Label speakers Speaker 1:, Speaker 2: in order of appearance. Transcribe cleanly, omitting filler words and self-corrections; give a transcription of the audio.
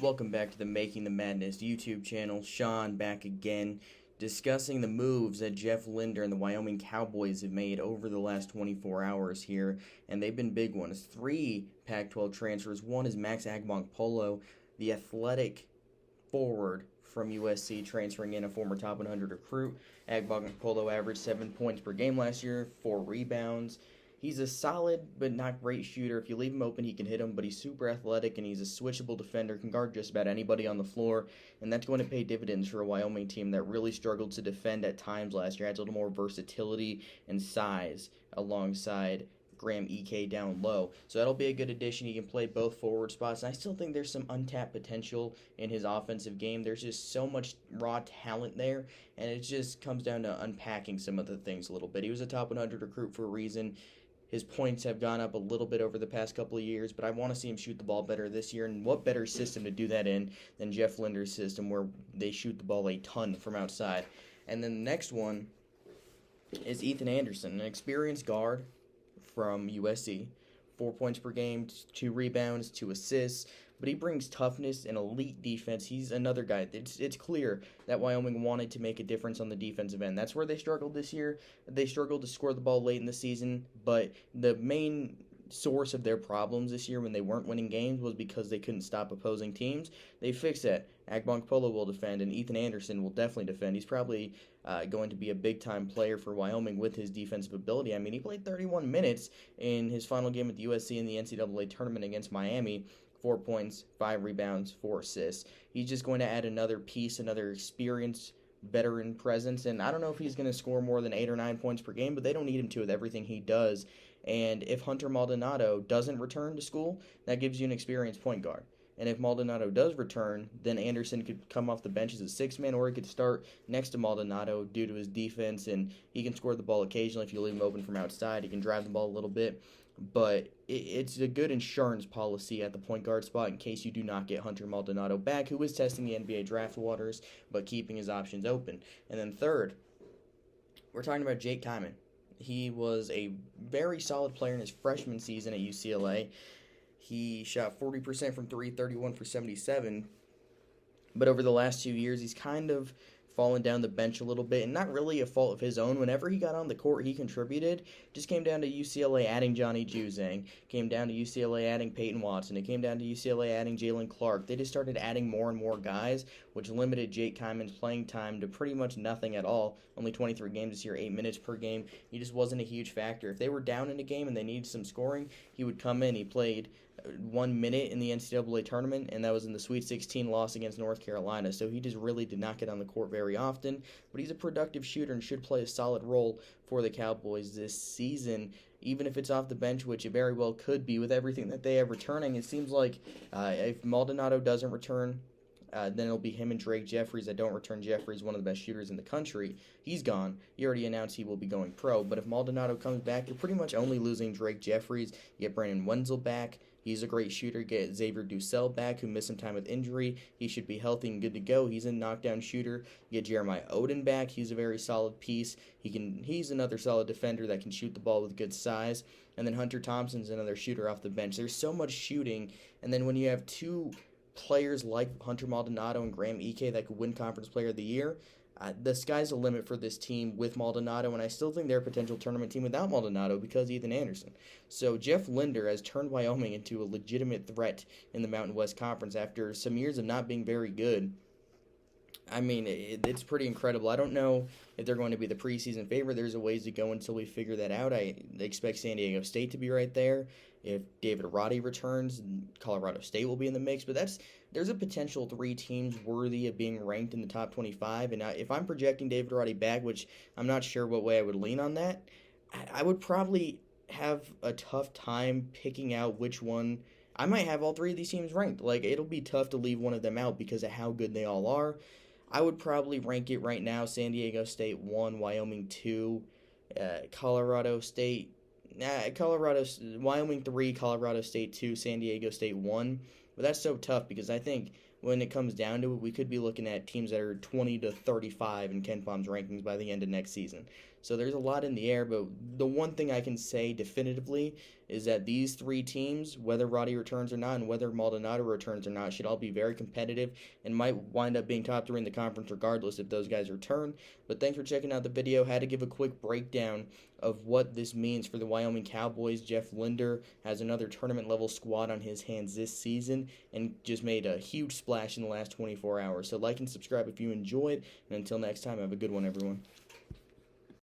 Speaker 1: Welcome back to the Making the Madness YouTube channel. Sean back again, discussing the moves that Jeff Linder and the Wyoming Cowboys have made over the last 24 hours here, and they've been big ones. 3 Pac-12 transfers. One is Max Agmonk Polo, the athletic forward from USC, transferring in, a former top 100 recruit. Agmonk Polo averaged 7 points per game last year, 4 rebounds. He's a solid but not great shooter. If you leave him open, he can hit him, but he's super athletic and he's a switchable defender, can guard just about anybody on the floor, and that's going to pay dividends for a Wyoming team that really struggled to defend at times last year. Adds a little more versatility and size alongside Graham EK down low. So that'll be a good addition. He can play both forward spots. And I still think there's some untapped potential in his offensive game. There's just so much raw talent there, and it just comes down to unpacking some of the things a little bit. He was a top 100 recruit for a reason. His points have gone up a little bit over the past couple of years, but I want to see him shoot the ball better this year. And what better system to do that in than Jeff Linder's system, where they shoot the ball a ton from outside. And then the next one is Ethan Anderson, an experienced guard from USC. 4 points per game, 2 rebounds, 2 assists, but he brings toughness and elite defense. He's another guy. It's clear that Wyoming wanted to make a difference on the defensive end. That's where they struggled this year. They struggled to score the ball late in the season, but the main source of their problems this year when they weren't winning games was because they couldn't stop opposing teams. They fixed that. Agmonk Polo will defend, and Ethan Anderson will definitely defend. He's probably going to be a big-time player for Wyoming with his defensive ability. I mean, he played 31 minutes in his final game at the USC in the NCAA tournament against Miami. 4 points, 5 rebounds, 4 assists. He's just going to add another piece, another experience, veteran presence, and I don't know if he's going to score more than 8 or 9 points per game, but they don't need him to with everything he does. And if Hunter Maldonado doesn't return to school, that gives you an experienced point guard. And if Maldonado does return, then Anderson could come off the bench as a 6-man, or he could start next to Maldonado due to his defense, and he can score the ball occasionally if you leave him open from outside. He can drive the ball a little bit, but it's a good insurance policy at the point guard spot in case you do not get Hunter Maldonado back, who is testing the NBA draft waters, but keeping his options open. And then third, we're talking about Jake Cyman. He was a very solid player in his freshman season at UCLA. He shot 40% from 3, 31 for 77. But over the last 2 years, he's kind of fallen down the bench a little bit, and not really a fault of his own. Whenever he got on the court, he contributed. Just came down to UCLA adding Johnny Juzang. Came down to UCLA adding Peyton Watson. It came down to UCLA adding Jalen Clark. They just started adding more and more guys, which limited Jake Cyman's playing time to pretty much nothing at all. Only 23 games this year, 8 minutes per game. He just wasn't a huge factor. If they were down in a game and they needed some scoring, he would come in. He played 1 minute in the NCAA tournament, and that was in the Sweet 16 loss against North Carolina. So he just really did not get on the court very often, but he's a productive shooter and should play a solid role for the Cowboys this season, even if it's off the bench, which it very well could be with everything that they have returning. It seems like if Maldonado doesn't return, then it'll be him and Drake Jeffries. I don't return Jeffries, one of the best shooters in the country. He's gone. He already announced he will be going pro. But if Maldonado comes back, you're pretty much only losing Drake Jeffries. You get Brandon Wenzel back. He's a great shooter. Get Xavier Ducell back, who missed some time with injury. He should be healthy and good to go. He's a knockdown shooter. You get Jeremiah Oden back. He's a very solid piece. He's another solid defender that can shoot the ball with good size. And then Hunter Thompson's another shooter off the bench. There's so much shooting. And then when you have two players like Hunter Maldonado and Graham EK that could win Conference Player of the Year, the sky's the limit for this team with Maldonado, and I still think they're a potential tournament team without Maldonado because Ethan Anderson. So Jeff Linder has turned Wyoming into a legitimate threat in the Mountain West Conference after some years of not being very good. I mean, it's pretty incredible. I don't know if they're going to be the preseason favorite. There's a ways to go until we figure that out. I expect San Diego State to be right there. If David Roddy returns, Colorado State will be in the mix. But there's a potential 3 teams worthy of being ranked in the top 25. And if I'm projecting David Roddy back, which I'm not sure what way I would lean on that, I would probably have a tough time picking out which one. I might have all 3 of these teams ranked. Like, it'll be tough to leave one of them out because of how good they all are. I would probably rank it right now: San Diego State 1, Wyoming 2, Colorado State, Wyoming 3, Colorado State 2, San Diego State 1. But that's so tough because I think when it comes down to it, we could be looking at teams that are 20 to 35 in KenPom's rankings by the end of next season. So there's a lot in the air, but the one thing I can say definitively is that these three teams, whether Roddy returns or not and whether Maldonado returns or not, should all be very competitive and might wind up being top three in the conference regardless if those guys return. But thanks for checking out the video. Had to give a quick breakdown of what this means for the Wyoming Cowboys. Jeff Linder has another tournament level squad on his hands this season and just made a huge splash in the last 24 hours. So like and subscribe if you enjoyed, and until next time, have a good one, everyone.